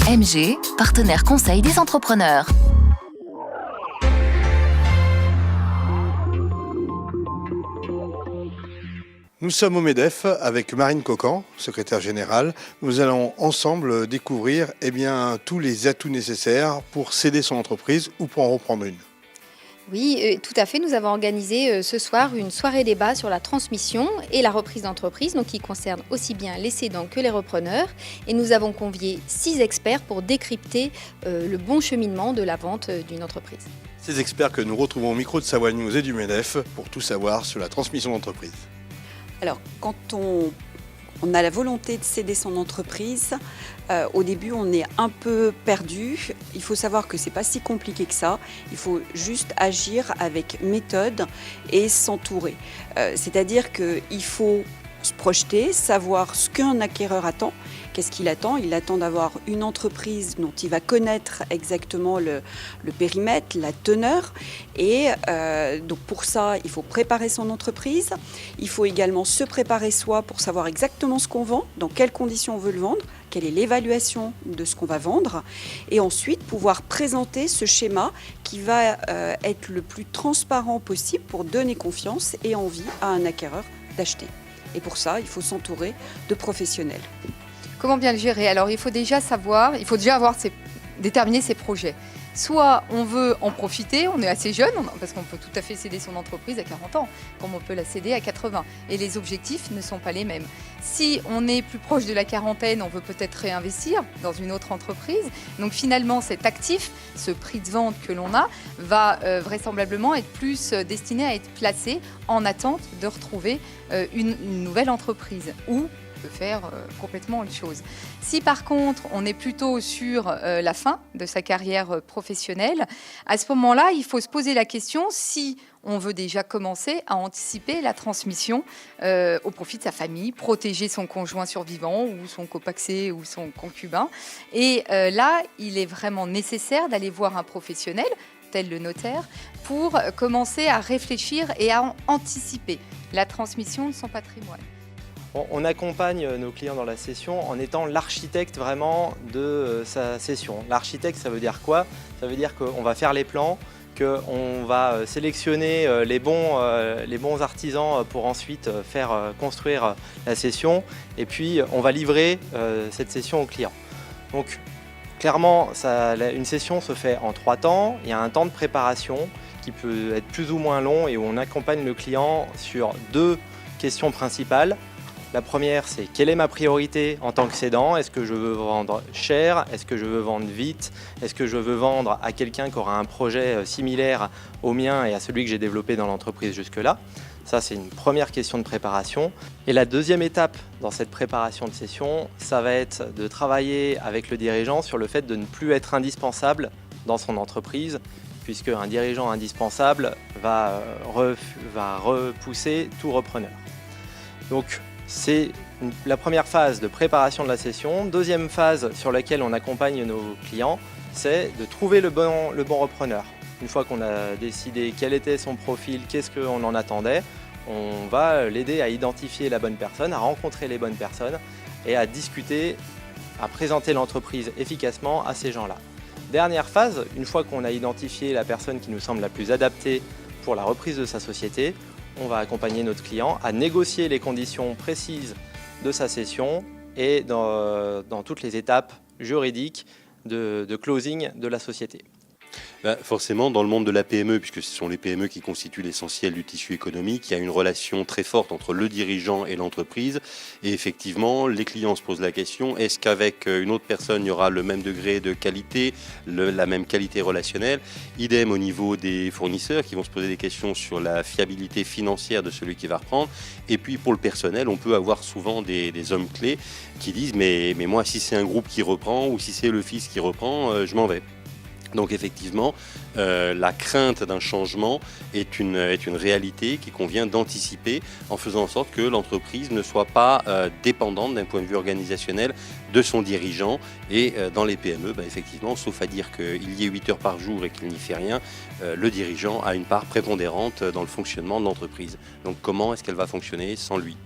MG, partenaire conseil des entrepreneurs. Nous sommes au MEDEF avec Marine Cocan, secrétaire générale. Nous allons ensemble découvrir tous les atouts nécessaires pour céder son entreprise ou pour en reprendre une. Oui, tout à fait. Nous avons organisé ce soir une soirée débat sur la transmission et la reprise d'entreprise, donc qui concerne aussi bien les cédants que les repreneurs. Et nous avons convié 6 experts pour décrypter le bon cheminement de la vente d'une entreprise. Ces experts que nous retrouvons au micro de Savoie News et du MEDEF pour tout savoir sur la transmission d'entreprise. Alors, quand on a la volonté de céder son entreprise, au début, on est un peu perdu. Il faut savoir que ce n'est pas si compliqué que ça. Il faut juste agir avec méthode et s'entourer. C'est-à-dire qu'il faut se projeter, savoir ce qu'un acquéreur attend. Qu'est-ce qu'il attend ? Il attend d'avoir une entreprise dont il va connaître exactement le périmètre, la teneur. Et donc pour ça, il faut préparer son entreprise. Il faut également se préparer soi pour savoir exactement ce qu'on vend, dans quelles conditions on veut le vendre, quelle est l'évaluation de ce qu'on va vendre. Et ensuite, pouvoir présenter ce schéma qui va être le plus transparent possible pour donner confiance et envie à un acquéreur d'acheter. Et pour ça, il faut s'entourer de professionnels. Comment bien le gérer ? Alors, il faut déjà déterminer ses projets. Soit on veut en profiter, on est assez jeune, parce qu'on peut tout à fait céder son entreprise à 40 ans, comme on peut la céder à 80. Et les objectifs ne sont pas les mêmes. Si on est plus proche de la quarantaine, on veut peut-être réinvestir dans une autre entreprise. Donc finalement, cet actif, ce prix de vente que l'on a, va vraisemblablement être plus destiné à être placé en attente de retrouver une nouvelle entreprise ou de faire complètement autre chose. Si par contre on est plutôt sur la fin de sa carrière professionnelle, à ce moment-là, il faut se poser la question si on veut déjà commencer à anticiper la transmission au profit de sa famille, protéger son conjoint survivant ou son copaxé ou son concubin. Et là, il est vraiment nécessaire d'aller voir un professionnel, tel le notaire, pour commencer à réfléchir et à anticiper la transmission de son patrimoine. On accompagne nos clients dans la cession en étant l'architecte vraiment de sa cession. L'architecte, ça veut dire quoi ? Ça veut dire qu'on va faire les plans, qu'on va sélectionner les bons artisans pour ensuite faire construire la cession et puis on va livrer cette cession au client. Donc clairement, une cession se fait en 3 temps. Il y a un temps de préparation qui peut être plus ou moins long et où on accompagne le client sur 2 questions principales. La première, c'est quelle est ma priorité en tant que cédant ? Est-ce que je veux vendre cher ? Est-ce que je veux vendre vite ? Est-ce que je veux vendre à quelqu'un qui aura un projet similaire au mien et à celui que j'ai développé dans l'entreprise jusque-là ? Ça, c'est une première question de préparation. Et la deuxième étape dans cette préparation de cession, ça va être de travailler avec le dirigeant sur le fait de ne plus être indispensable dans son entreprise, puisque un dirigeant indispensable va repousser tout repreneur. Donc, c'est la première phase de préparation de la cession. Deuxième phase sur laquelle on accompagne nos clients, c'est de trouver le bon repreneur. Une fois qu'on a décidé quel était son profil, qu'est-ce qu'on en attendait, on va l'aider à identifier la bonne personne, à rencontrer les bonnes personnes et à discuter, à présenter l'entreprise efficacement à ces gens-là. Dernière phase, une fois qu'on a identifié la personne qui nous semble la plus adaptée pour la reprise de sa société, on va accompagner notre client à négocier les conditions précises de sa cession et dans toutes les étapes juridiques de closing de la société. Forcément, dans le monde de la PME, puisque ce sont les PME qui constituent l'essentiel du tissu économique, il y a une relation très forte entre le dirigeant et l'entreprise. Et effectivement, les clients se posent la question, est-ce qu'avec une autre personne, il y aura le même degré de qualité, la même qualité relationnelle ? Idem au niveau des fournisseurs qui vont se poser des questions sur la fiabilité financière de celui qui va reprendre. Et puis pour le personnel, on peut avoir souvent des hommes clés qui disent mais moi, si c'est un groupe qui reprend ou si c'est le fils qui reprend, je m'en vais. Donc effectivement, la crainte d'un changement est une réalité qu'il convient d'anticiper en faisant en sorte que l'entreprise ne soit pas dépendante d'un point de vue organisationnel de son dirigeant. Et dans les PME, effectivement, sauf à dire qu'il y ait 8 heures par jour et qu'il n'y fait rien, le dirigeant a une part prépondérante dans le fonctionnement de l'entreprise. Donc comment est-ce qu'elle va fonctionner sans lui ?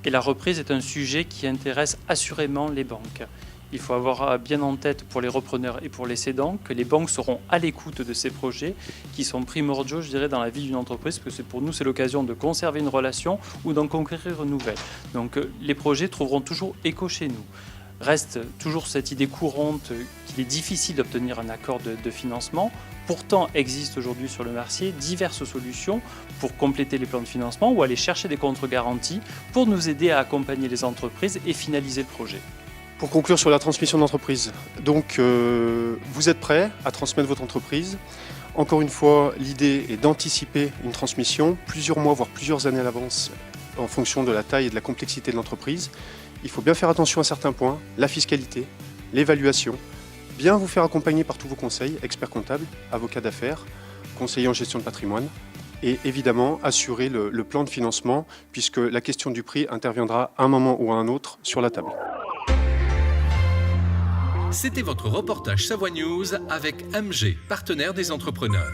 Et la reprise est un sujet qui intéresse assurément les banques. Il faut avoir bien en tête pour les repreneurs et pour les cédants que les banques seront à l'écoute de ces projets qui sont primordiaux, je dirais, dans la vie d'une entreprise, parce que pour nous, c'est l'occasion de conserver une relation ou d'en conquérir une nouvelle. Donc les projets trouveront toujours écho chez nous. Reste toujours cette idée courante qu'il est difficile d'obtenir un accord de financement. Pourtant, existent aujourd'hui sur le marché diverses solutions pour compléter les plans de financement ou aller chercher des contre-garanties pour nous aider à accompagner les entreprises et finaliser le projet. Pour conclure sur la transmission d'entreprise, donc vous êtes prêt à transmettre votre entreprise. Encore une fois, l'idée est d'anticiper une transmission plusieurs mois, voire plusieurs années à l'avance en fonction de la taille et de la complexité de l'entreprise. Il faut bien faire attention à certains points, la fiscalité, l'évaluation, bien vous faire accompagner par tous vos conseils, experts comptables, avocats d'affaires, conseillers en gestion de patrimoine, et évidemment assurer le plan de financement, puisque la question du prix interviendra à un moment ou à un autre sur la table. C'était votre reportage Savoie News avec AMG, partenaire des entrepreneurs.